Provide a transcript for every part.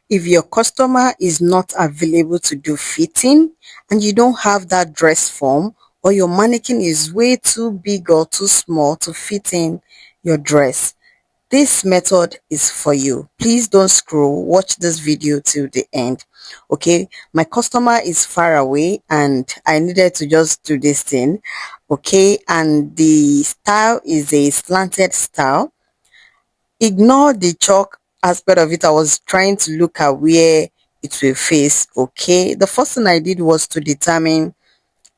If your customer is not available to do fitting and you don't have that dress form, or your mannequin is way too big or too small to fit in your dress, this method is for you. Please don't scroll, watch this video till the end. Okay, my customer is far away and I needed to just do this thing. Okay, and the style is a slanted style. Ignore the chalk aspect of it. I was trying to look at where it will face. Okay, the first thing I did was to determine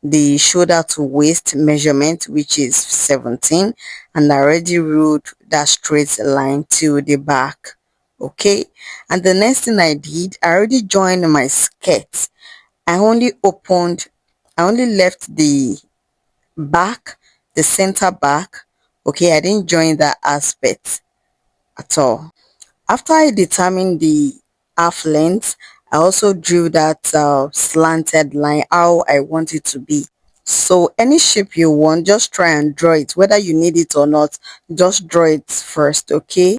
the shoulder to waist measurement, which is 17, and I already ruled that straight line to the back. Okay, and the next thing I did, I already joined my skirt. I only left the back, the center back. Okay, I didn't join that aspect at all. After I determined the half length, I also drew that slanted line how I want it to be. So any shape you want, just try and draw it. Whether you need it or not, just draw it first, okay?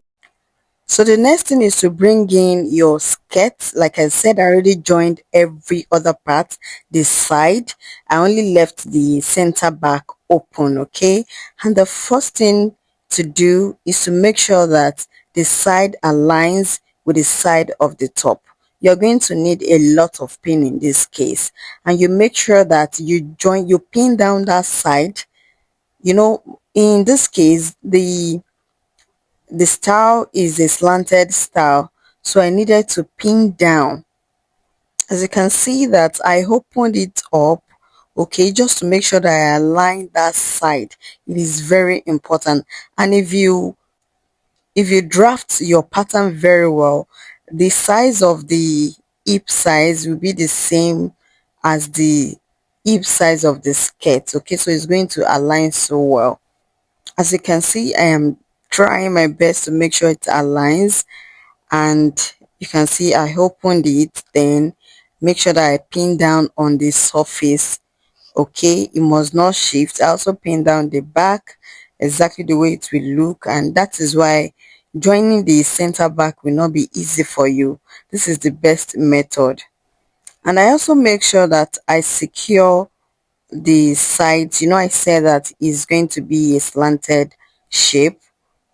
So the next thing is to bring in your skirt. Like I said, I already joined every other part. The side, I only left the center back open, okay? And the first thing to do is to make sure that the side aligns with the side of the top. You're going to need a lot of pin in this case, and you make sure that you pin down that side. You know, in this case, the style is a slanted style, so I needed to pin down. As you can see that I opened it up, okay, just to make sure that I align that side. It is very important. And if you draft your pattern very well, the size of the hip size will be the same as the hip size of the skirt. Okay, so it's going to align so well. As you can see, I am trying my best to make sure it aligns, and you can see I opened it, then make sure that I pin down on the surface. Okay, it must not shift. I also pin down the back exactly the way it will look, and that is why joining the center back will not be easy for you. This is the best method. And I also make sure that I secure the sides. You know, I said that it's going to be a slanted shape.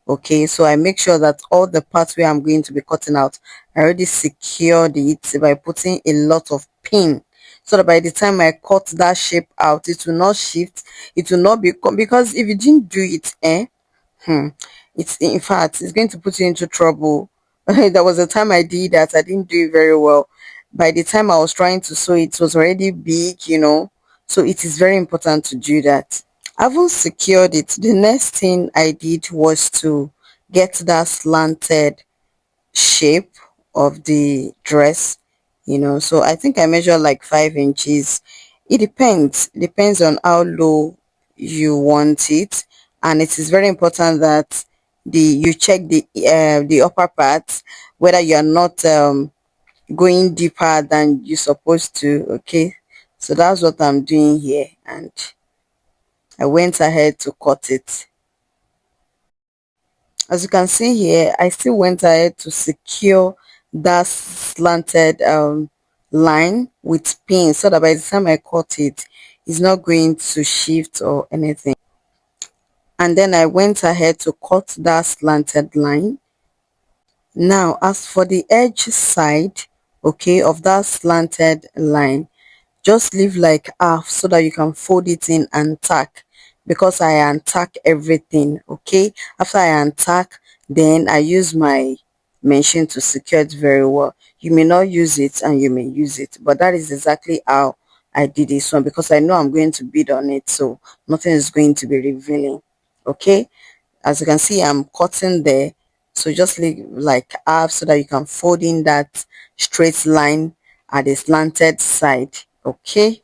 Okay, so I make sure that all the parts where I'm going to be cutting out, I already secured it by putting a lot of pin, so that by the time I cut that shape out, it will not shift, it will not be, because if you didn't do it, it's, in fact, it's going to put you into trouble. There was a time I did that, I didn't do it very well. By the time I was trying to sew, it was already big, you know, so it is very important to do that. Having secured it, the next thing I did was to get that slanted shape of the dress, you know. So I think I measured like 5 inches. It depends on how low you want it, and it is very important that you check the upper part, whether you are not going deeper than you're supposed to. Okay, so that's what I'm doing here, and I went ahead to cut it. As you can see here, I still went ahead to secure that slanted line with pins, so that by the time I cut it, it's not going to shift or anything. And then I went ahead to cut that slanted line. Now, as for the edge side, okay, of that slanted line, just leave like half so that you can fold it in and tack, because I untack everything. Okay, after I untack, then I use my machine to secure it very well. You may not use it and you may use it, but that is exactly how I did this one, because I know I'm going to bid on it, so nothing is going to be revealing. Okay, as you can see, I'm cutting there, so just leave like half so that you can fold in that straight line at the slanted side. Okay,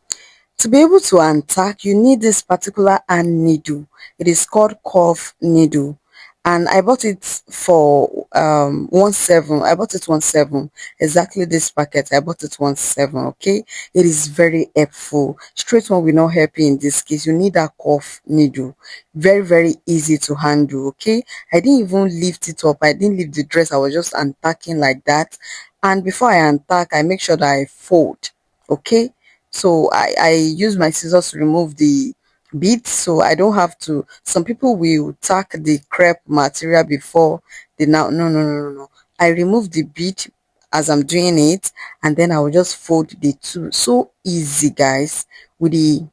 to be able to untack, you need this particular hand needle. It is called curve needle, and I bought it for 17. I bought it 17. Exactly this packet, I bought it 17. Okay, it is very helpful. Straight one will not help you in this case. You need a cuff needle. Very easy to handle. Okay, I didn't even lift it up. I didn't lift the dress. I was just unpacking like that. And before I unpack, I make sure that I fold. Okay, so I use my scissors to remove the beads, so I don't have to. Some people will tack the crepe material before they now. No. I remove the bead as I'm doing it, and then I will just fold the two. So easy, guys, with the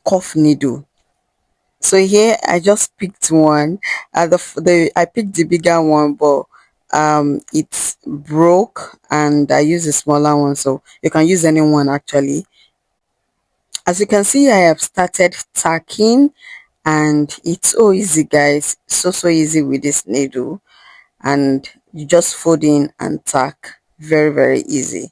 cuff needle. So here I just picked one. The I picked the bigger one, but it's broke, and I use a smaller one. So you can use any one actually. As you can see, I have started tacking, and it's so easy, guys. So easy with this needle, and you just fold in and tack. Very easy.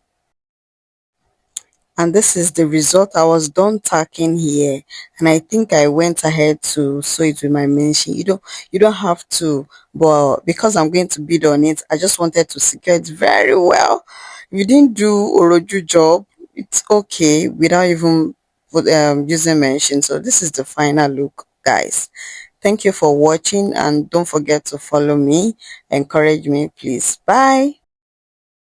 And this is the result. I was done tacking here, and I think I went ahead to sew it with my machine. You don't have to, but because I'm going to bid on it, I just wanted to secure it very well. If you didn't do oroju job, it's okay without even using machine. So this is the final look, guys. Thank you for watching, and don't forget to follow me, encourage me, please. Bye.